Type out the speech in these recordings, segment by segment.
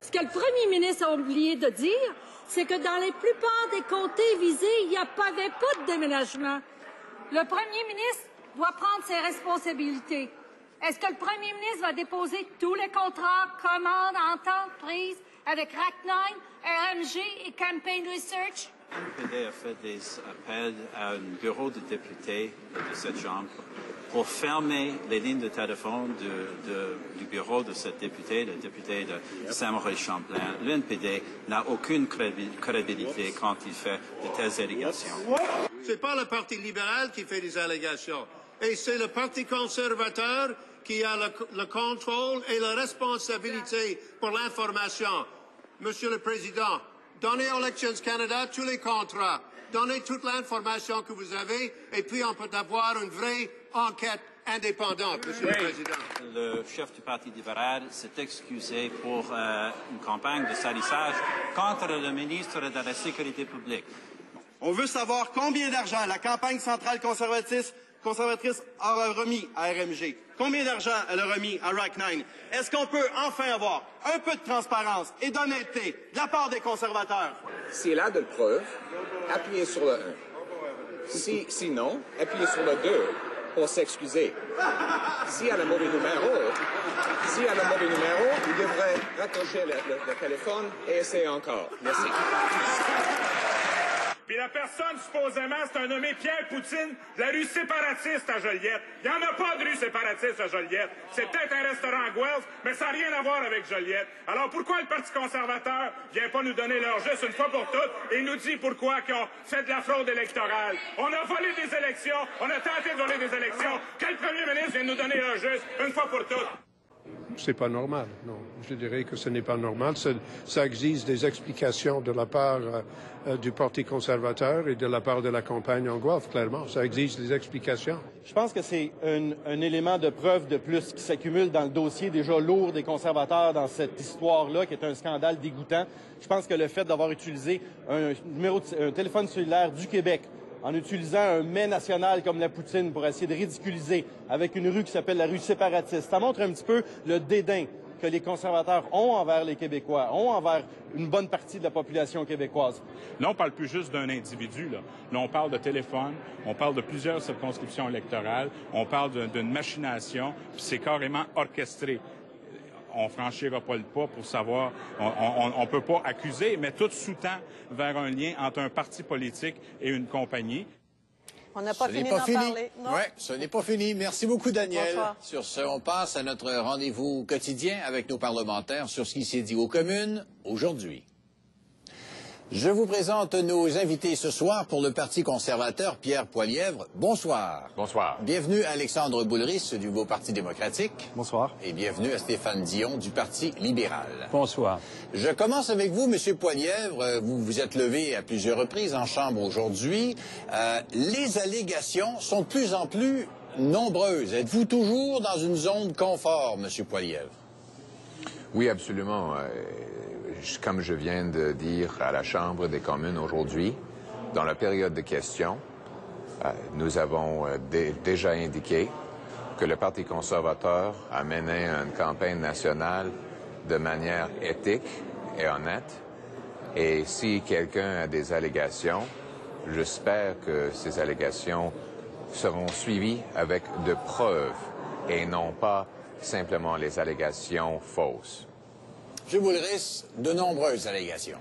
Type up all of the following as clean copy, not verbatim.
Ce que le premier ministre a oublié de dire, c'est que dans la plupart des comtés visés, il n'y avait pas de déménagement. Le premier ministre doit prendre ses responsabilités. Est-ce que le premier ministre va déposer tous les contrats, commandes, ententes prises avec RAC9, RMG et Campaign Research? Le NPD a fait des appels à un bureau de députés de cette Chambre pour fermer les lignes de téléphone du bureau de ce député, le député de Saint-Maurice-Champlain. Le NPD n'a aucune crédibilité quand il fait de telles allégations. C'est pas le Parti libéral qui fait des allégations, et c'est le Parti conservateur qui a le contrôle et la responsabilité pour l'information. Monsieur le Président, donnez aux Elections Canada tous les contrats, donnez toute l'information que vous avez, et puis on peut avoir une vraie enquête indépendante, Monsieur le Président. Le chef du Parti libéral s'est excusé pour une campagne de salissage contre le ministre de la Sécurité publique. On veut savoir combien d'argent la campagne centrale conservatrice a remis à RMG. Combien d'argent elle a remis à RAC9? Est-ce qu'on peut enfin avoir un peu de transparence et d'honnêteté de la part des conservateurs? S'il a de preuves, appuyez sur le 1. Sinon, appuyez sur le 2 pour s'excuser. S'il y a le mauvais numéro, il devrait raccrocher le téléphone et essayer encore. Merci. Puis la personne, supposément, c'est un nommé Pierre Poutine de la rue séparatiste à Joliette. Il n'y en a pas de rue séparatiste à Joliette. C'est peut-être un restaurant à Guelph, mais ça n'a rien à voir avec Joliette. Alors pourquoi le Parti conservateur vient pas nous donner leur juste une fois pour toutes et nous dit pourquoi qu'ils ont fait de la fraude électorale? On a volé des élections, on a tenté de voler des élections. Quel premier ministre vient nous donner leur juste une fois pour toutes? C'est pas normal, non. Je dirais que ce n'est pas normal. Ça exige des explications de la part du Parti conservateur et de la part de la campagne en Guelph, clairement. Ça exige des explications. Je pense que c'est un élément de preuve de plus qui s'accumule dans le dossier déjà lourd des conservateurs dans cette histoire-là, qui est un scandale dégoûtant. Je pense que le fait d'avoir utilisé un téléphone cellulaire du Québec en utilisant un mets national comme la poutine pour essayer de ridiculiser avec une rue qui s'appelle la rue séparatiste. Ça montre un petit peu le dédain que les conservateurs ont envers les Québécois, ont envers une bonne partie de la population québécoise. Là, on parle plus juste d'un individu. Là, on parle de téléphone, on parle de plusieurs circonscriptions électorales, on parle d'une machination, puis c'est carrément orchestré. On franchira pas le pas pour savoir, on peut pas accuser, mais tout sous-tend vers un lien entre un parti politique et une compagnie. On n'a pas fini d'en parler. Oui, ce n'est pas fini. Merci beaucoup, Daniel. Bonsoir. Sur ce, on passe à notre rendez-vous quotidien avec nos parlementaires sur ce qui s'est dit aux communes aujourd'hui. Je vous présente nos invités ce soir pour le Parti conservateur, Pierre Poilievre. Bonsoir. Bonsoir. Bienvenue à Alexandre Boulris du Nouveau Parti démocratique. Bonsoir. Et bienvenue à Stéphane Dion du Parti libéral. Bonsoir. Je commence avec vous, Monsieur Poilievre. Vous vous êtes levé à plusieurs reprises en Chambre aujourd'hui. Les allégations sont de plus en plus nombreuses. Êtes-vous toujours dans une zone de confort, Monsieur Poilievre? Oui, absolument. Comme je viens de dire à la Chambre des communes aujourd'hui, dans la période de questions, nous avons déjà indiqué que le Parti conservateur a mené une campagne nationale de manière éthique et honnête. Et si quelqu'un a des allégations, j'espère que ces allégations seront suivies avec de preuves et non pas simplement les allégations fausses. M. Boulris, de nombreuses allégations.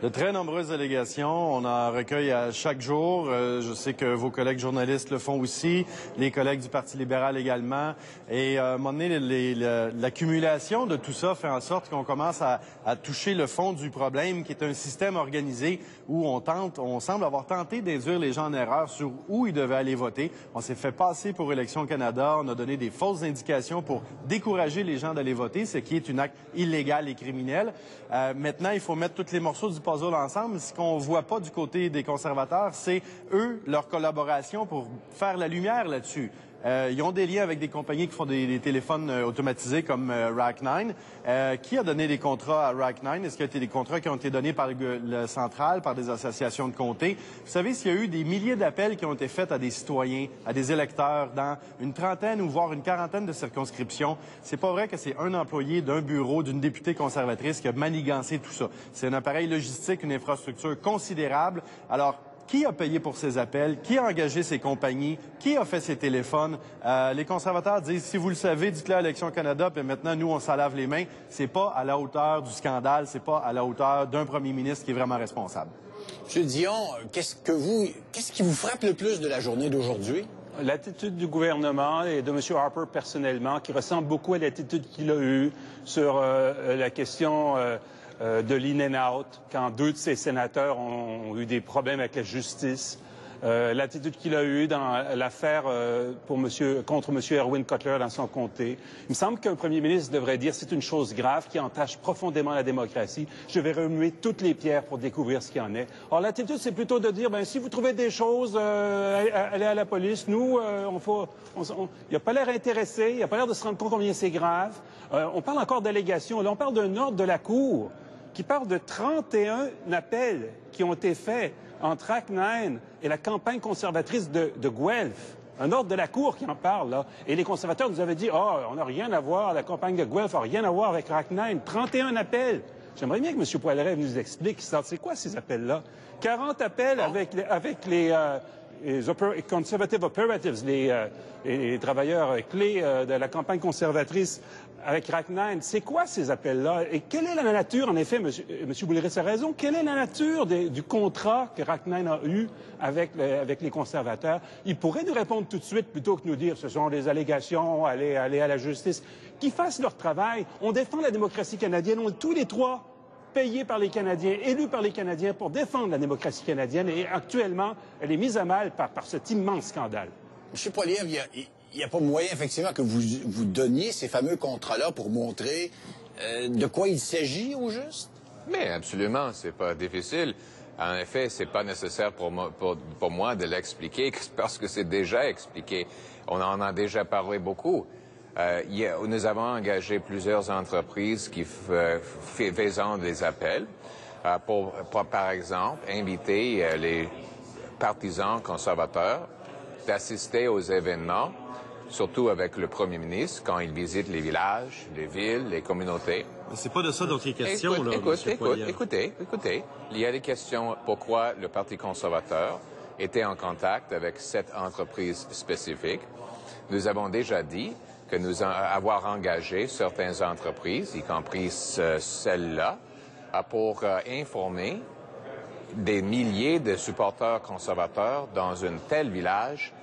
De très nombreuses allégations. On en recueille à chaque jour. Je sais que vos collègues journalistes le font aussi, les collègues du Parti libéral également. Et à un moment donné, l'accumulation de tout ça fait en sorte qu'on commence à toucher le fond du problème, qui est un système organisé où on semble avoir tenté d'induire les gens en erreur sur où ils devaient aller voter. On s'est fait passer pour Élections Canada. On a donné des fausses indications pour décourager les gens d'aller voter, ce qui est un acte illégal et criminel. Maintenant, il faut mettre tous les morceaux du puzzle ensemble. Ce qu'on voit pas du côté des conservateurs, c'est eux, leur collaboration pour faire la lumière là-dessus. Ils ont des liens avec des compagnies qui font des téléphones automatisés comme Rack9. Qui a donné des contrats à Rack9? Est-ce qu'il y a des contrats qui ont été donnés par le central, par des associations de comtés? Vous savez, s'il y a eu des milliers d'appels qui ont été faits à des citoyens, à des électeurs dans une trentaine ou voire une quarantaine de circonscriptions, c'est pas vrai que c'est un employé d'un bureau, d'une députée conservatrice qui a manigancé tout ça. C'est un appareil logistique, une infrastructure considérable. Alors, qui a payé pour ces appels? Qui a engagé ces compagnies? Qui a fait ces téléphones? Les conservateurs disent, si vous le savez, dites-le à Élections Canada, puis maintenant, nous, on s'en lave les mains. C'est pas à la hauteur du scandale, c'est pas à la hauteur d'un premier ministre qui est vraiment responsable. M. Dion, qu'est-ce qui vous frappe le plus de la journée d'aujourd'hui? L'attitude du gouvernement et de M. Harper personnellement, qui ressemble beaucoup à l'attitude qu'il a eue sur la question de l'in-and-out, quand 2 de ses sénateurs ont eu des problèmes avec la justice. L'attitude qu'il a eue dans l'affaire contre M. Erwin Cutler dans son comté. Il me semble qu'un premier ministre devrait dire c'est une chose grave qui entache profondément la démocratie. Je vais remuer toutes les pierres pour découvrir ce qu'il y en est. Or, l'attitude, c'est plutôt de dire si vous trouvez des choses, allez à la police. Nous, il n'a pas l'air intéressé, il n'a pas l'air de se rendre compte combien c'est grave. On parle encore d'allégations. Là, on parle d'un ordre de la Cour qui parle de 31 appels qui ont été faits entre Rack9 et la campagne conservatrice de Guelph. Un ordre de la Cour qui en parle, là. Et les conservateurs nous avaient dit, on n'a rien à voir, la campagne de Guelph n'a rien à voir avec Rack9. 31 appels. J'aimerais bien que M. Poileret nous explique, c'est quoi ces appels-là? 40 appels avec les conservative operatives, les travailleurs clés de la campagne conservatrice avec Rack9. C'est quoi ces appels-là? Et quelle est la nature, en effet, M. Boulris a raison, quelle est la nature du contrat que Rack9 a eu avec les conservateurs? Il pourrait nous répondre tout de suite plutôt que nous dire ce sont des allégations, aller à la justice. Qu'ils fassent leur travail. On défend la démocratie canadienne. On est tous les trois payés par les Canadiens, élus par les Canadiens pour défendre la démocratie canadienne. Et actuellement, elle est mise à mal par cet immense scandale. M. Poilievre, il n'y a pas moyen, effectivement, que vous donniez ces fameux contrats-là pour montrer de quoi il s'agit, au juste? Mais absolument, c'est pas difficile. En effet, c'est pas nécessaire pour moi de l'expliquer parce que c'est déjà expliqué. On en a déjà parlé beaucoup. Nous avons engagé plusieurs entreprises qui faisant des appels pour, par exemple, inviter les partisans conservateurs d'assister aux événements, surtout avec le premier ministre, quand il visite les villages, les villes, les communautés. Mais c'est pas de ça dont il est question, Écoutez. Il y a des questions pourquoi le Parti conservateur était en contact avec cette entreprise spécifique. Nous avons déjà dit que nous avons engagé certaines entreprises, y compris celle-là, pour informer des milliers de supporters conservateurs dans un tel village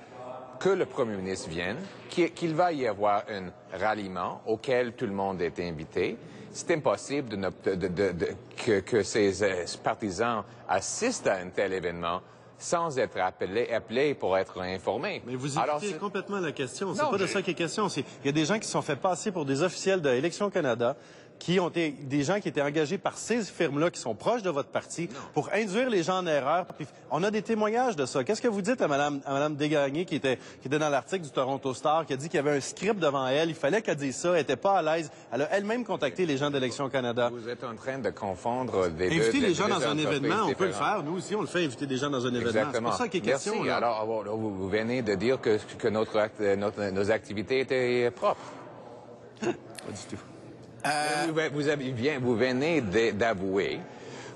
que le premier ministre vienne, qu'il va y avoir un ralliement auquel tout le monde est invité. C'est impossible que ces partisans assistent à un tel événement sans être appelés pour être informés. Mais vous évitez complètement la question. C'est pas de ça qu'il est question. Il y a des gens qui se sont fait passer pour des officiels de Élections Canada, qui ont été des gens qui étaient engagés par ces firmes-là, qui sont proches de votre parti, pour induire les gens en erreur. Puis on a des témoignages de ça. Qu'est-ce que vous dites à Mme Desgagnés, qui était dans l'article du Toronto Star, qui a dit qu'il y avait un script devant elle, il fallait qu'elle dise ça, elle n'était pas à l'aise. Elle a elle-même contacté les gens d'Élections Canada. Vous êtes en train de confondre des deux. Inviter les gens dans un événement, on peut le faire. Nous aussi, on le fait, inviter des gens dans un événement. C'est pas ça qui est question. Merci. Alors, vous venez de dire que nos activités étaient propres. Pas du tout. Vous venez d'avouer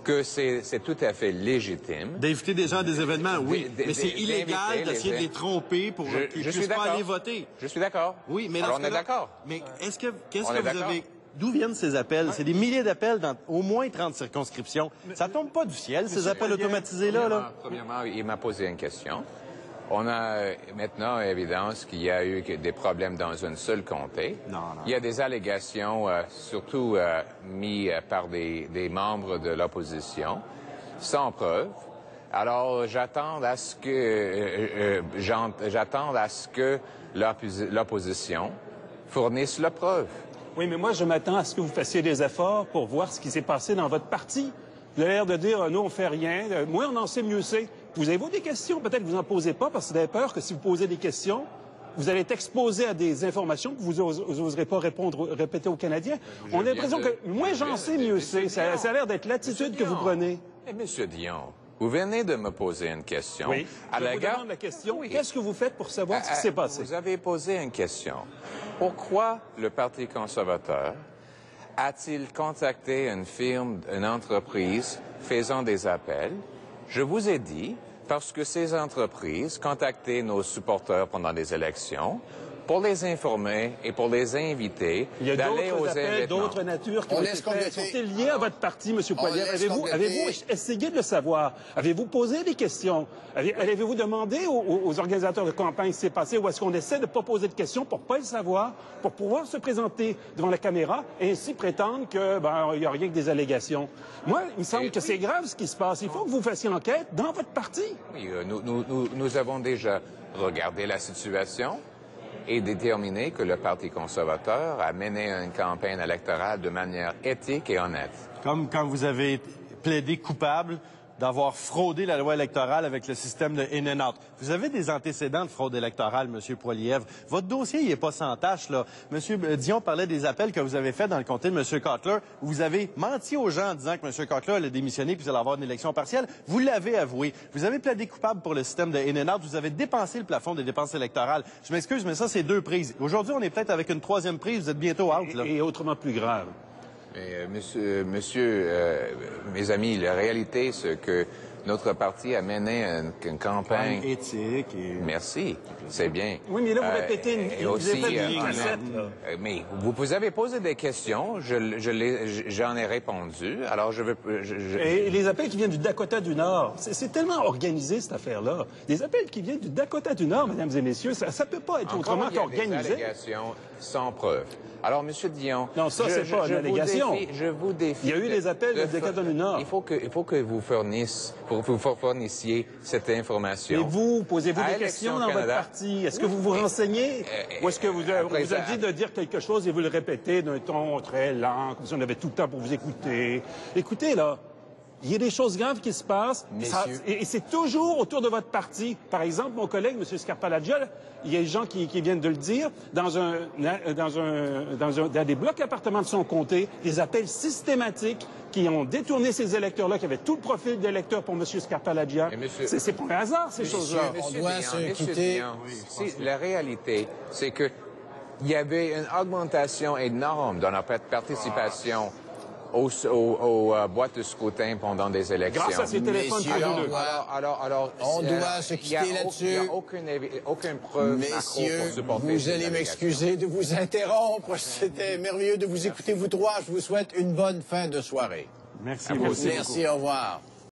que c'est tout à fait légitime. D'inviter des gens à des événements, oui. Mais c'est illégal d'essayer de les tromper pour qu'ils ne puissent pas aller voter. Je suis d'accord. Oui, mais alors on est d'accord. Mais qu'est-ce que vous avez... D'où viennent ces appels? C'est des milliers d'appels dans au moins 30 circonscriptions. Ça tombe pas du ciel, ces appels automatisés-là. Premièrement, il m'a posé une question. On a maintenant évidence qu'il y a eu des problèmes dans un seul comté. Non. Il y a des allégations, surtout mises par des membres de l'opposition, sans preuve. Alors, j'attends à ce que l'opposition fournisse la preuve. Oui, mais moi, je m'attends à ce que vous fassiez des efforts pour voir ce qui s'est passé dans votre parti. Vous avez l'air de dire, nous, on fait rien. Moi, on en sait mieux c'est. Vous avez des questions, peut-être que vous n'en posez pas parce que vous avez peur que si vous posez des questions, vous allez être exposé à des informations que vous n'oserez pas répéter aux Canadiens. On a l'impression que moins j'en sais, mieux c'est. Ça a l'air d'être l'attitude que vous prenez. Mais Monsieur Dion, vous venez de me poser une question. Oui, je vous demande la question. Oui. Qu'est-ce que vous faites pour savoir ce qui s'est passé? Vous avez posé une question. Pourquoi le Parti conservateur a-t-il contacté une firme, une entreprise faisant des appels? Je vous ai dit, parce que ces entreprises contactaient nos supporters pendant des élections pour les informer et pour les inviter d'aller aux événements. D'autres natures qui ont été faites, sont-ils liés à votre parti, M. Poilievre? Avez-vous essayé de le savoir? Avez-vous posé des questions? Avez-vous demandé aux organisateurs de campagne ce qui s'est passé, ou est-ce qu'on essaie de ne pas poser de questions pour ne pas le savoir, pour pouvoir se présenter devant la caméra et ainsi prétendre qu'il n'y a rien que des allégations? Moi, il me semble que c'est grave ce qui se passe. Il faut que vous fassiez enquête dans votre parti. Oui, nous avons déjà regardé la situation et déterminé que le Parti conservateur a mené une campagne électorale de manière éthique et honnête. Comme quand vous avez plaidé coupable d'avoir fraudé la loi électorale avec le système de in-and-out. Vous avez des antécédents de fraude électorale, M. Poilievre. Votre dossier, il n'est pas sans tâche, là. M. Dion parlait des appels que vous avez faits dans le comté de M. Cotler, où vous avez menti aux gens en disant que M. Cotler allait démissionner puis vous allez avoir une élection partielle. Vous l'avez avoué. Vous avez plaidé coupable pour le système de in-and-out. Vous avez dépensé le plafond des dépenses électorales. Je m'excuse, mais ça, c'est 2 prises. Aujourd'hui, on est peut-être avec une 3e prise. Vous êtes bientôt out, là. Et autrement plus grave. Mais, mes amis, la réalité, c'est que notre parti a mené une campagne éthique. Merci, c'est bien. Oui, mais là, vous répétez une cassette, mais vous avez posé des questions, j'en ai répondu, alors je veux... Et les appels qui viennent du Dakota du Nord, c'est tellement organisé, cette affaire-là. Des appels qui viennent du Dakota du Nord, mesdames et messieurs, ça ne peut pas être autrement qu'organisé. Des allégations sans preuve. Alors, M. Dion... Non, ça, c'est pas une allégation. Je vous défie... Il y a eu des appels du Dakota du Nord. Il faut que vous fournissiez cette information. Et vous, posez-vous des questions dans votre parti? Est-ce que vous vous renseignez? Ou est-ce que vous a dit de dire quelque chose et vous le répétez d'un ton très lent, comme si on avait tout le temps pour vous écouter? Écoutez, là, il y a des choses graves qui se passent, et c'est toujours autour de votre parti. Par exemple, mon collègue, M. Scarpalaggia, il y a des gens qui viennent de le dire, dans des blocs appartements de son comté, des appels systématiques qui ont détourné ces électeurs-là, qui avaient tout le profil d'électeurs pour M. Scarpalaggia. C'est pas un hasard, ces choses-là. On doit se quitter. La réalité, c'est que il y avait une augmentation énorme dans notre participation aux boîtes de scrutin pendant des élections. Grâce à ces téléphones frauduleux. Alors, on doit se quitter là-dessus. Il n'y a aucune preuve Messieurs, pour supporter vous allez m'excuser de vous interrompre. C'était merveilleux de vous écouter, vous trois. Je vous souhaite une bonne fin de soirée. Merci. Merci, au revoir.